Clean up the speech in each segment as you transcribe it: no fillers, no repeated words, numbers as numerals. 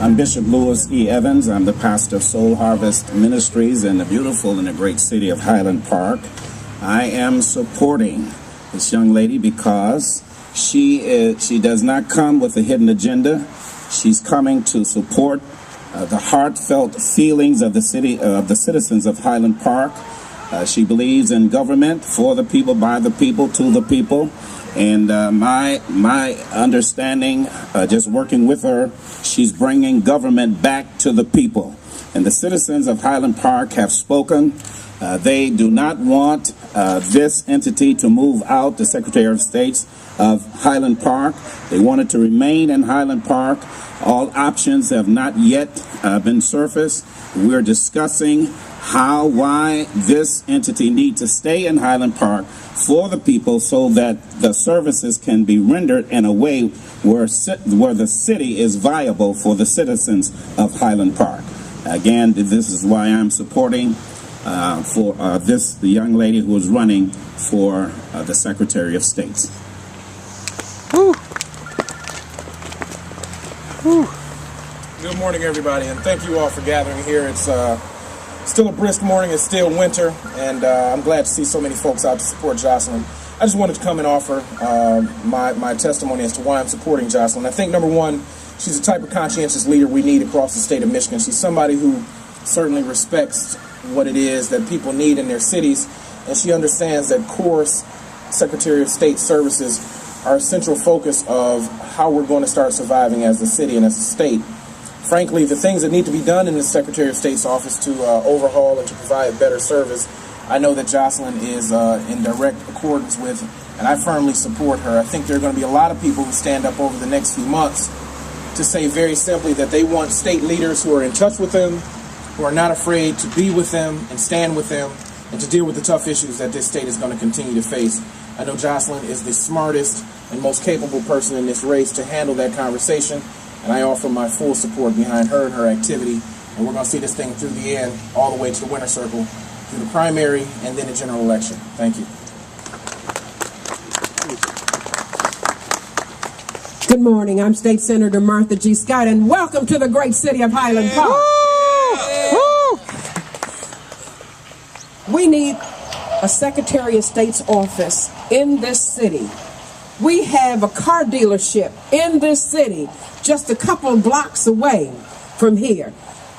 I'm Bishop Lewis E. Evans. I'm the pastor of Soul Harvest Ministries in the beautiful and the great city of Highland Park. I am supporting this young lady because she does not come with a hidden agenda. She's coming to support the heartfelt feelings of the citizens of Highland Park. She believes in government for the people, by the people, to the people. And my understanding, just working with her, she's bringing government back to the people. And the citizens of Highland Park have spoken. They do not want this entity to move out, the Secretary of State of Highland Park. They want it to remain in Highland Park. All options have not yet been surfaced. We're discussing why this entity needs to stay in Highland Park for the people so that the services can be rendered in a way where the city is viable for the citizens of Highland Park. Again, this is why I'm supporting the young lady who is running for the Secretary of State. Woo. Woo. Good morning, everybody, and thank you all for gathering here. It's still a brisk morning. It's still winter, and I'm glad to see so many folks out to support Jocelyn. I just wanted to come and offer my testimony as to why I'm supporting Jocelyn. I think, number one, she's the type of conscientious leader we need across the state of Michigan. She's somebody who certainly respects what it is that people need in their cities, and she understands that core Secretary of State services are a central focus of how we're going to start surviving as a city and as a state. Frankly, the things that need to be done in the Secretary of State's office to overhaul and to provide better service, I know that Jocelyn is in direct accordance with, and I firmly support her. I think there are going to be a lot of people who stand up over the next few months to say very simply that they want state leaders who are in touch with them, who are not afraid to be with them and stand with them and to deal with the tough issues that this state is going to continue to face. I know Jocelyn is the smartest and most capable person in this race to handle that conversation, and I offer my full support behind her and her activity, and we're going to see this thing through the end, all the way to the winner circle, through the primary, and then the general election. Thank you. Good morning. I'm State Senator Martha G. Scott, and welcome to the great city of Highland Park. We need a Secretary of State's office in this city. We have a car dealership in this city just a couple of blocks away from here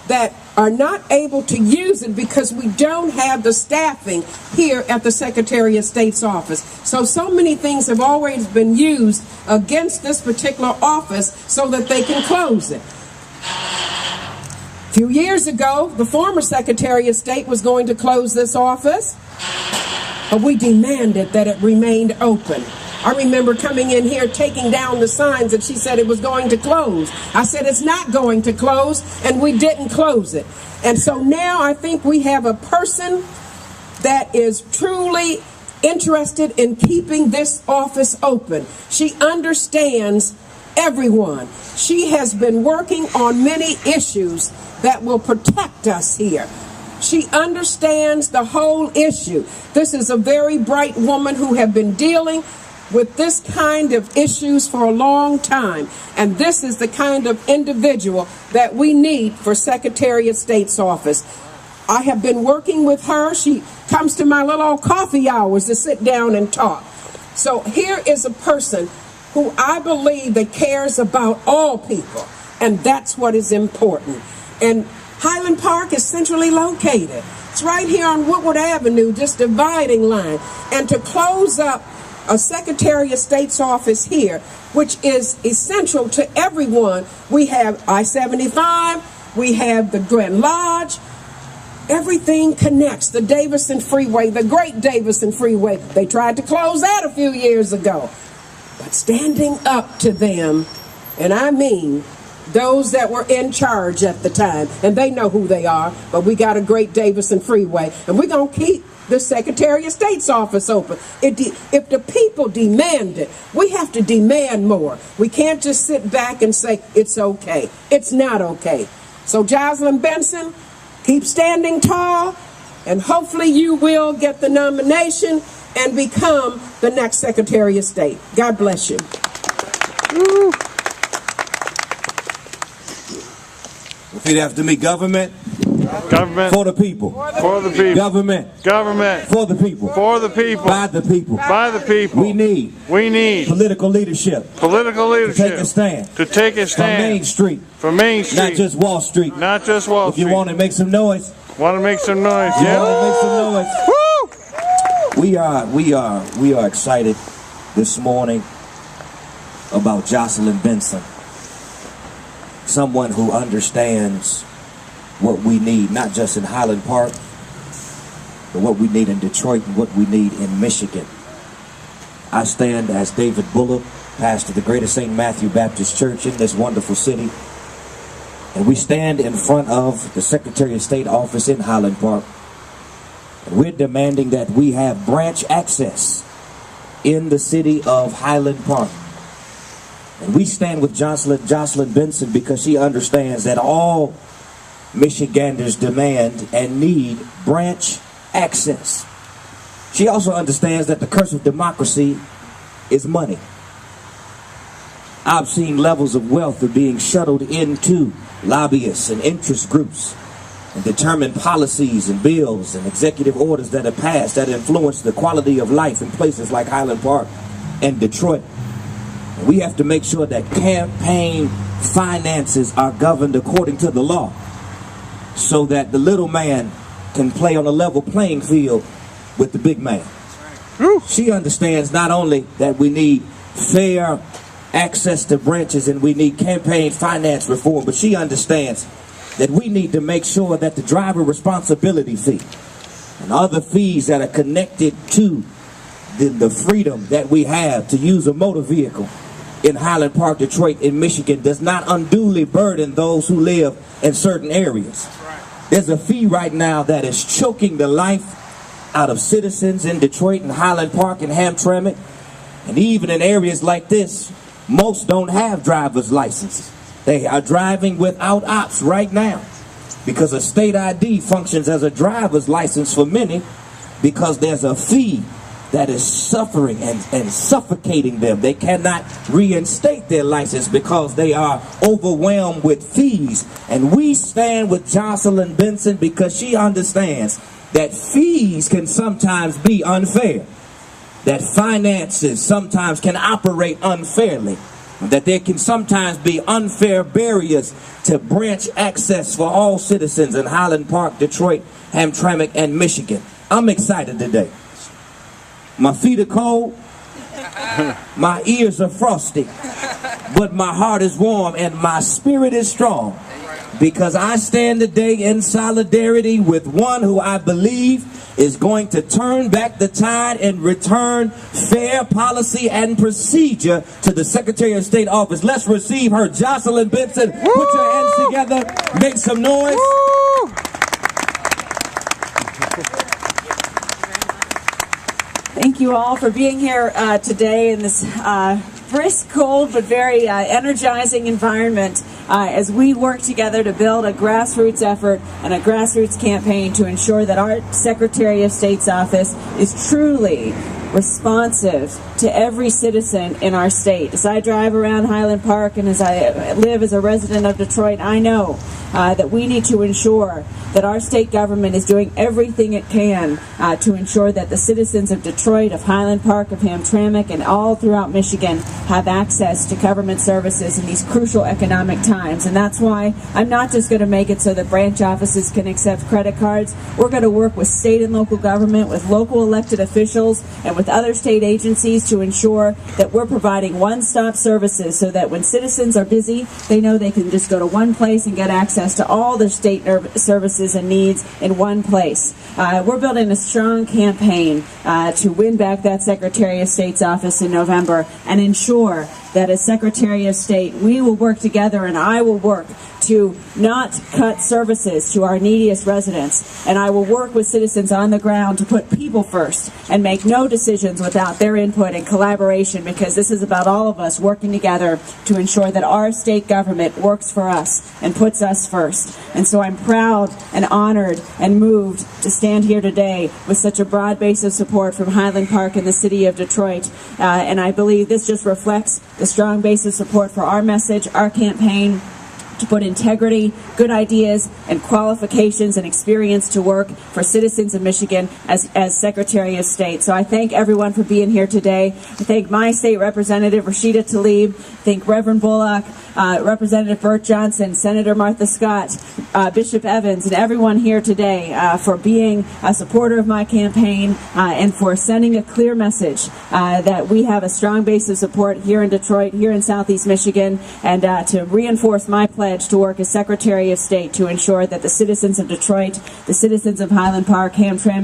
that are not able to use it because we don't have the staffing here at the Secretary of State's office. So many things have always been used against this particular office so that they can close it. A few years ago, the former Secretary of State was going to close this office, but we demanded that it remained open. I remember coming in here, taking down the signs that she said it was going to close. I said it's not going to close, and we didn't close it. And so now I think we have a person that is truly interested in keeping this office open. She understands everyone. She has been working on many issues that will protect us here. She understands the whole issue. This is a very bright woman who has been dealing with this kind of issues for a long time. And this is the kind of individual that we need for Secretary of State's office. I have been working with her. She comes to my little old coffee hours to sit down and talk. So here is a person who I believe that cares about all people. And that's what is important. And Highland Park is centrally located. It's right here on Woodward Avenue, just dividing line. And to close up a Secretary of State's office here, which is essential to everyone. We have I-75, we have the Grand Lodge, everything connects. The Davison Freeway, the great Davison Freeway, they tried to close that a few years ago. But standing up to them, and I mean those that were in charge at the time, and they know who they are, but we got a great Davison Freeway, and we're going to keep the Secretary of State's office open. If the people demand it, we have to demand more. We can't just sit back and say, it's okay. It's not okay. So Jocelyn Benson, keep standing tall, and hopefully you will get the nomination and become the next Secretary of State. God bless you. Repeat after me. Government. Government. For the people. For the people. Government. Government. For the people. For the people. By the people. By the people. We need political leadership. Political leadership. To take a stand. To take a stand. From Main Street. From Main Street. Not just Wall Street. Not just Wall Street. If you want to make some noise. Want to make some noise? You Yeah. want to make some noise? Woo! We are excited this morning about Jocelyn Benson. Someone who understands what we need, not just in Highland Park, but what we need in Detroit and what we need in Michigan. I stand as David Bullock, pastor of the Greater St. Matthew Baptist Church in this wonderful city. And we stand in front of the Secretary of State office in Highland Park. And we're demanding that we have branch access in the city of Highland Park. And we stand with Jocelyn Benson because she understands that all Michiganders demand and need branch access. She also understands that the curse of democracy is money. I've seen levels of wealth are being shuttled into lobbyists and interest groups and determine policies and bills and executive orders that are passed that influence the quality of life in places like Highland Park and Detroit. And we have to make sure that campaign finances are governed according to the law so that the little man can play on a level playing field with the big man. She understands not only that we need fair access to branches and we need campaign finance reform, but she understands that we need to make sure that the driver responsibility fee and other fees that are connected to the freedom that we have to use a motor vehicle in Highland Park, Detroit, in Michigan does not unduly burden those who live in certain areas. There's a fee right now that is choking the life out of citizens in Detroit and Highland Park and Hamtramck, and even in areas like this, most don't have driver's licenses. They are driving without ops right now because a state ID functions as a driver's license for many because there's a fee that is suffering and suffocating them. They cannot reinstate their license because they are overwhelmed with fees. And we stand with Jocelyn Benson because she understands that fees can sometimes be unfair, that finances sometimes can operate unfairly, that there can sometimes be unfair barriers to branch access for all citizens in Highland Park, Detroit, Hamtramck, and Michigan. I'm excited today. My feet are cold, my ears are frosty, but my heart is warm and my spirit is strong because I stand today in solidarity with one who I believe is going to turn back the tide and return fair policy and procedure to the Secretary of State office. Let's receive her, Jocelyn Benson. Woo! Put your hands together, make some noise. Woo! Thank you all for being here today in this brisk, cold, but very energizing environment as we work together to build a grassroots effort and a grassroots campaign to ensure that our Secretary of State's office is truly responsive to every citizen in our state. As I drive around Highland Park and as I live as a resident of Detroit, I know that we need to ensure that our state government is doing everything it can to ensure that the citizens of Detroit, of Highland Park, of Hamtramck, and all throughout Michigan have access to government services in these crucial economic times. And that's why I'm not just going to make it so that branch offices can accept credit cards. We're going to work with state and local government, with local elected officials, and with other state agencies to ensure that we're providing one-stop services so that when citizens are busy, they know they can just go to one place and get access to all their state services and needs in one place. We're building a strong campaign to win back that Secretary of State's office in November and ensure that as Secretary of State, we will work together and I will work to not cut services to our neediest residents. And I will work with citizens on the ground to put people first and make no decisions without their input and collaboration, because this is about all of us working together to ensure that our state government works for us and puts us first. And so I'm proud and honored and moved to stand here today with such a broad base of support from Highland Park and the city of Detroit. And I believe this just reflects the strong base of support for our message, our campaign, to put integrity, good ideas, and qualifications and experience to work for citizens of Michigan as Secretary of State. So I thank everyone for being here today. I thank my state representative, Rashida Tlaib, thank Reverend Bullock, Representative Burt Johnson, Senator Martha Scott, Bishop Evans, and everyone here today for being a supporter of my campaign and for sending a clear message that we have a strong base of support here in Detroit, here in Southeast Michigan, and to reinforce my pledge to work as Secretary of State to ensure that the citizens of Detroit, the citizens of Highland Park, Hamtramck,